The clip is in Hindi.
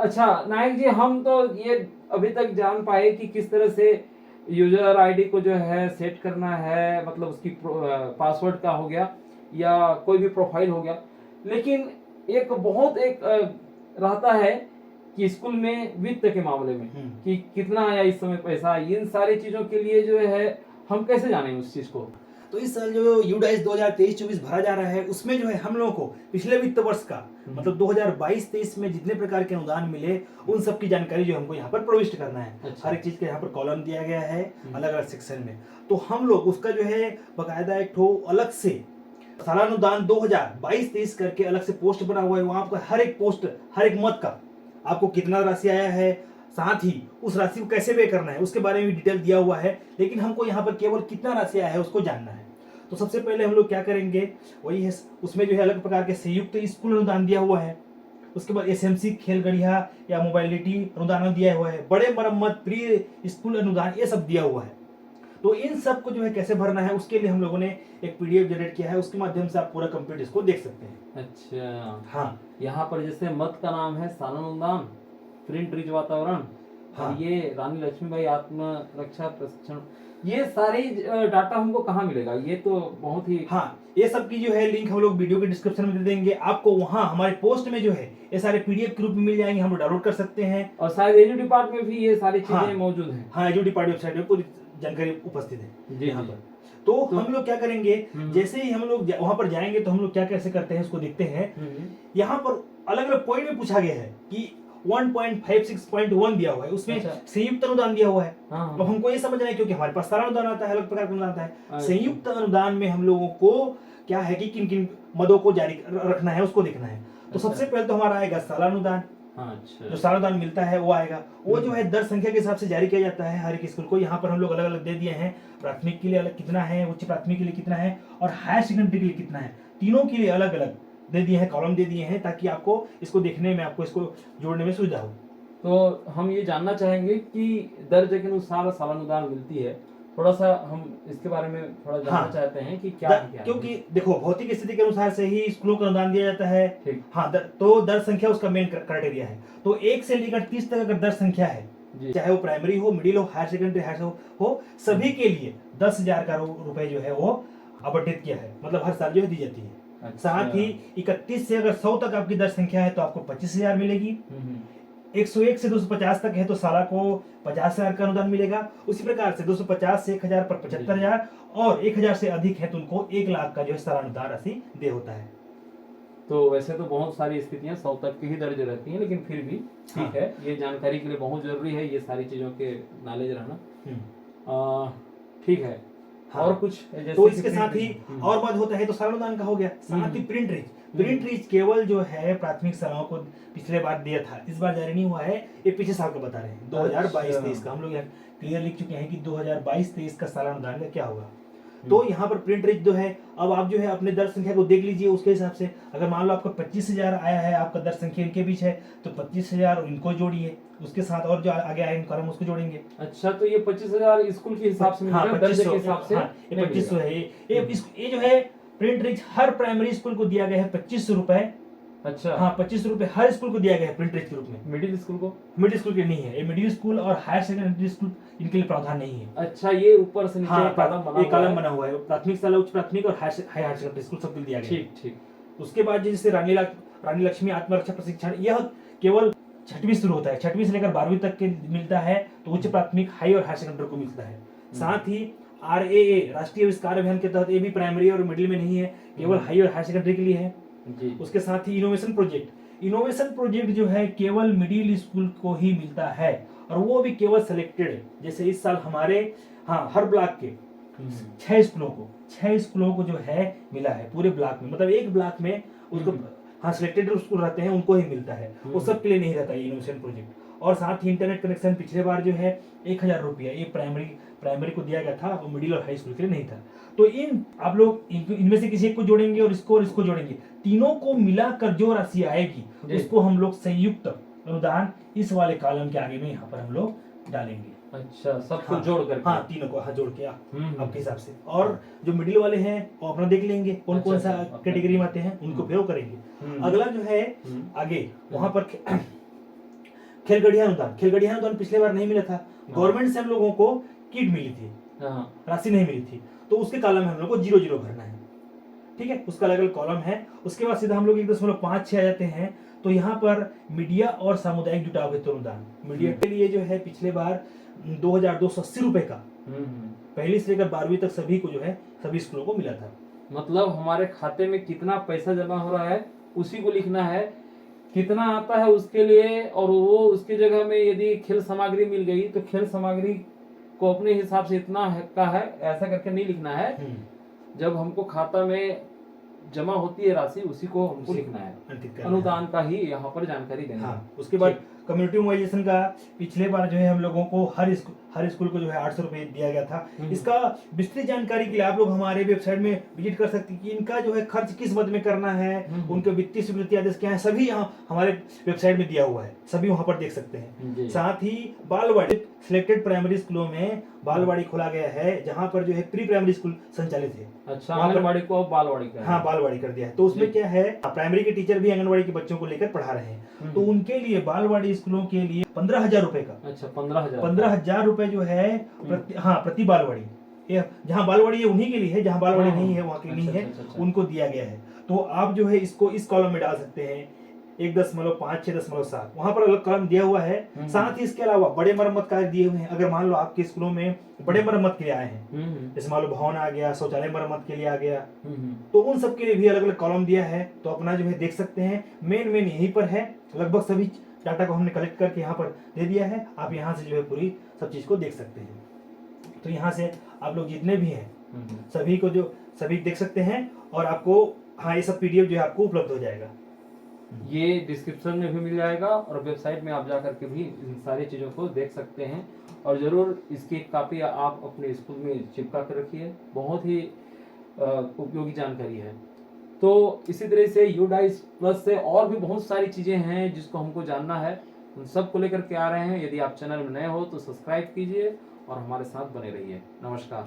अच्छा नायक जी, हम तो ये अभी तक जान पाए कि किस तरह से यूजर आईडी को जो है सेट करना है, मतलब उसकी पासवर्ड का हो गया या कोई भी प्रोफाइल हो गया। लेकिन एक बहुत एक रहता है कि स्कूल में वित्त के मामले में कि कितना आया इस समय पैसा, इन सारी चीजों के लिए जो है हम कैसे जाने उस चीज को। तो इस साल जो यूडाइस 2023-24 भरा जा रहा है उसमें जो है हम लोगों को पिछले वित्त वर्ष का मतलब 2022-23 में जितने प्रकार के अनुदान मिले उन सब की जानकारी जो हमको यहाँ पर प्रविष्ट करना है। अच्छा। हर एक चीज का यहाँ पर कॉलम दिया गया है अलग अलग सेक्शन में। तो हम लोग उसका जो है बकायदा एक ठो अलग से सालानुदान 2022-23 करके अलग से पोस्ट बना हुआ है। वहां पर हर एक पोस्ट हर एक मत का आपको कितना राशि आया है, साथ ही उस राशि को कैसे पे करना है उसके बारे में डिटेल दिया हुआ है। लेकिन हमको यहाँ पर केवल कितना राशि आया है उसको जानना है। तो सबसे पहले हम लोग क्या करेंगे, वही है उसमें जो है अलग प्रकार के संयुक्त स्कूल अनुदान दिया हुआ है। उसके बाद एसएमसी खेल गढ़िया या मोबाइलिटी अनुदान दिया हुआ है, बड़े मरम्मत प्री स्कूल अनुदान ये सब दिया हुआ है। तो इन सब को जो है कैसे भरना है उसके लिए हम लोगों ने एक पीडीएफ जनरेट किया है, उसके माध्यम से आप पूरा कंप्लीट इसको देख सकते हैं। अच्छा हाँ, यहाँ पर जैसे मत का नाम है सालानुदान, प्रिंट रिच वातावरण, हाँ, ये रानी लक्ष्मीबाई आत्मरक्षा प्रशिक्षण, ये सारी डाटा हमको कहाँ मिलेगा? ये तो बहुत ही हाँ, ये सब की जो है लिंक हम लोग वीडियो के डिस्क्रिप्शन में दे देंगे आपको। वहाँ हमारे पोस्ट में जो है ये सारे पीडीएफ के रूप में मिल जाएंगे, हम लोग डाउनलोड कर सकते हैं। और शायद एजू डिपार्टमेंट में भी ये सारी चीजें हाँ, मौजूद हैं। हाँ, एजू डिपार्टमेंट वेबसाइट में पूरी जानकारी उपस्थित है जी यहाँ जी। पर। तो हम लोग क्या करेंगे, जैसे ही हम लोग वहां पर जाएंगे तो हम लोग क्या कैसे करते हैं उसको देखते हैं। यहाँ पर अलग अलग पॉइंट में पूछा गया है कि 1.56.1 दिया हुआ है, उसमें अच्छा। संयुक्त अनुदान दिया हुआ है। हाँ, तो हमको ये समझना है क्योंकि हमारे पास सारा अनुदान आता है, अलग प्रकार का अनुदान आता है। अच्छा। संयुक्त अनुदान में हम लोगों को क्या है कि किन किन मदों को जारी रखना है उसको देखना है। तो अच्छा। सबसे पहले तो हमारा आएगा साला अनुदान। अच्छा। जो सालानुदान मिलता है वो आएगा, वो जो है दर संख्या के हिसाब से जारी किया जाता है हर एक स्कूल को। यहाँ पर हम लोग अलग अलग दे दिए हैं, प्राथमिक के लिए अलग कितना है, उच्च प्राथमिक के लिए कितना है और हायर सेकेंडरी के लिए कितना है, तीनों के लिए अलग अलग दे दिए हैं, कॉलम दे दिए हैं, ताकि आपको इसको देखने में, आपको इसको जोड़ने में सुविधा हो। तो हम ये जानना चाहेंगे कि दर्जे के अनुसार सालानुदान मिलती है, थोड़ा सा हम इसके बारे में थोड़ा जानना चाहते हैं कि क्या है, क्योंकि देखो भौतिक स्थिति के अनुसार से ही स्कूलों को अनुदान दिया जाता है। ठीक। हाँ, तो दर संख्या उसका मेन क्राइटेरिया है। तो 1 से लेकर 30 तक अगर दर संख्या है, चाहे वो प्राइमरी हो, मिडिल हो, हायर सेकेंडरी हायर हो, सभी के लिए 10,000 का रुपए जो है वो आवंटित किया है, मतलब हर साल जो है दी जाती है। अच्छा। साथ ही 31 से अगर 100 तक आपकी दर संख्या है तो आपको 25,000 मिलेगी। 101 से 250 तक है तो साला को 50,000 का अनुदान मिलेगा। उसी प्रकार से 250 से 1,000 पर 75,000 और 1,000 से अधिक है तो उनको 1 लाख का जो है साला अनुदान राशि दे होता है। तो वैसे तो बहुत सारी स्थितियां 100 तक की ही दर्ज रहती हैं, लेकिन फिर भी ठीक है, ये जानकारी के लिए बहुत जरूरी है ये सारी चीजों के नॉलेज रहना। ठीक है। हाँ। और कुछ तो इसके साथ ही और मद होता है तो सालानुदान का हो गया। साथ ही प्रिंट रीच केवल जो है प्राथमिक शालाओं को पिछले बार दिया था, इस बार जारी नहीं हुआ है, ये पिछले साल का बता रहे हैं 2022-23 का। हम लोग यहाँ क्लियर लिख चुके हैं कि 2022-23 का सालानुदान का क्या होगा। तो यहाँ पर प्रिंट रिच जो है, अब आप जो है अपने दर संख्या को देख लीजिए उसके हिसाब से। अगर मान लो आपका 25,000 आया है, आपका दर संख्या इनके बीच है, तो 25,000 इनको जोड़िए, उसके साथ और जो आगे आए इनको हम उसको जोड़ेंगे। अच्छा, तो ये 25,000 स्कूल के हिसाब से हाँ, दर्जे के हिसाब से। हाँ, ये 2500 है। ये जो है प्रिंट रिच हर प्राइमरी स्कूल को दिया गया है 2500 रुपए। अच्छा। हाँ, 2500 रुपए हर स्कूल को दिया गया है प्रिंट रिच के रूप में। मिडिल स्कूल को? मिडिल स्कूल के नहीं है, ये मिडिल स्कूल और हायर सेकेंडरी स्कूल इनके लिए प्रावधान नहीं है। अच्छा, ये ऊपर से नीचे कॉलम बना हुआ है, प्राथमिक शाला, उच्च प्राथमिक और हायर सेकेंडरी स्कूल सब दिया गया है। ठीक ठीक। उसके बाद जैसे रानी लक्ष्मी आत्मरक्षा प्रशिक्षण, यह केवल 6वीं शुरू होता है, 6वीं से लेकर 12वीं तक के मिलता है, तो उच्च प्राथमिक, हाई और हायर सेकेंडरी को मिलता है। साथ ही RAA राष्ट्रीय आविष्कार अभियान के तहत ये भी प्राइमरी और मिडिल में नहीं है, केवल हाई और हायर सेकेंडरी के लिए है जी। उसके साथ ही इनोवेशन प्रोजेक्ट जो है केवल मिडिल स्कूल को ही मिलता है, और वो भी केवल सिलेक्टेड। जैसे इस साल हमारे हर ब्लॉक के 6 स्कूलों को जो है मिला है पूरे ब्लॉक में, मतलब एक ब्लॉक में उसको सिलेक्टेड स्कूल रहते हैं उनको ही मिलता है, वो सब के लिए नहीं रहता है इनोवेशन प्रोजेक्ट। और साथ ही इंटरनेट कनेक्शन पिछले बार जो है 1,000 रुपया ये प्राइमरी को दिया गया था, और मिडिल और हाई स्कूल के लिए नहीं था। तो आप लोग इनमें से किसी एक को जोड़ेंगे और इसको जोड़ेंगे, तीनों को मिलाकर जो राशि आएगी उसको हम लोग संयुक्त अनुदान इस वाले कॉलम के आगे में यहाँ पर हम लोग डालेंगे। अच्छा, सबको जोड़ करके? हाँ, तीनों को जोड़ के आपके हिसाब से। और जो मिडिल वाले हैं वो अपना देख लेंगे कौन सा कैटेगरी में आते हैं, उनको फिर करेंगे। अगला जो है आगे वहां पर खेलगढ़िया अनुदान पिछले बार नहीं मिला था, गवर्नमेंट से हम लोगों को किट मिली थी, हाँ, राशि नहीं मिली थी, तो उसके कॉलम में हम लोग को 0 भरना है। ठीक है, उसका अलग अलग कॉलम है। उसके बाद सीधा हम लोग 1.56 आ जाते हैं। तो यहाँ पर मीडिया और सामुदायिक जुटाव हेतु अनुदान, मीडिया के लिए जो है पिछले बार 2280 रुपए का पहली से लेकर 12वीं तक सभी को जो है सभी स्कूलों को मिला था। मतलब हमारे खाते में कितना पैसा जमा हो रहा है उसी को लिखना है, कितना आता है उसके लिए, और वो उसकी जगह में यदि खेल सामग्री मिल गई तो खेल सामग्री को अपने हिसाब से इतना का है ऐसा करके नहीं लिखना है। जब हमको खाता में जमा होती है राशि उसी को हमको लिखना है, अनुदान का ही यहाँ पर जानकारी देना है। उसके बाद कम्युनिटी मोबाइजेशन का पिछले बार जो है हम लोगों को हर स्कूल को जो है 800 रुपए दिया गया था। इसका विस्तृत जानकारी के लिए आप लोग हमारे वेबसाइट में विजिट कर सकते हैं कि इनका जो है खर्च किस मद में करना है, उनके वित्तीय स्वीकृति आदेश क्या है, सभी यहाँ हमारे वेबसाइट में दिया हुआ है, सभी वहाँ पर देख सकते हैं। साथ ही बालवाड़ी सिलेक्टेड प्राइमरी स्कूलों में बालवाड़ी खोला गया है, जहाँ पर जो है प्री प्राइमरी स्कूल संचालित है। अच्छा, आंगनबाड़ी को बालवाड़ी का, हाँ बालवाड़ी कर दिया है। तो उसमें क्या है, प्राइमरी के टीचर भी आंगनबाड़ी के बच्चों को लेकर पढ़ा रहे हैं, तो उनके लिए बालवाड़ी स्कूलों के लिए 15,000 रुपए का, अच्छा 15,000 रुपए जो है प्रति बालवाड़ी, जहाँ बालवाड़ी है उन्हीं के लिए है, जहाँ बालवाड़ी नहीं है वहाँ के लिए नहीं है, उनको दिया गया है। तो आप जो है इसको इस कॉलम में डाल सकते हैं 1.5, 6.7 वहां पर अलग कॉलम दिया हुआ है। साथ ही इसके अलावा बड़े मरम्मत कार्य दिए हुए हैं। अगर मान लो आपके स्कूलों में बड़े मरम्मत के लिए आए हैं, जैसे मान लो भवन आ गया, शौचालय मरम्मत के लिए आ गया, तो उन सब के लिए भी अलग अलग कॉलम दिया है। तो अपना जो है देख सकते हैं, मेन यहीं पर है। लगभग सभी डाटा को हमने कलेक्ट करके यहाँ पर दे दिया है। आप यहाँ से जो है पूरी सब चीज को देख सकते हैं। तो यहाँ से आप लोग जितने भी हैं सभी देख सकते हैं, और आपको हाँ ये सब PDF जो है आपको उपलब्ध हो जाएगा। ये डिस्क्रिप्शन में भी मिल जाएगा, और वेबसाइट में आप जा करके भी इन सारी चीज़ों को देख सकते हैं। और ज़रूर इसकी एक कापी आप अपने स्कूल में चिपका कर रखिए, बहुत ही उपयोगी जानकारी है। तो इसी तरह से यूडाइस प्लस से और भी बहुत सारी चीज़ें हैं जिसको हमको जानना है, उन सब को लेकर के आ रहे हैं। यदि आप चैनल में नए हो तो सब्सक्राइब कीजिए और हमारे साथ बने रहिए। नमस्कार।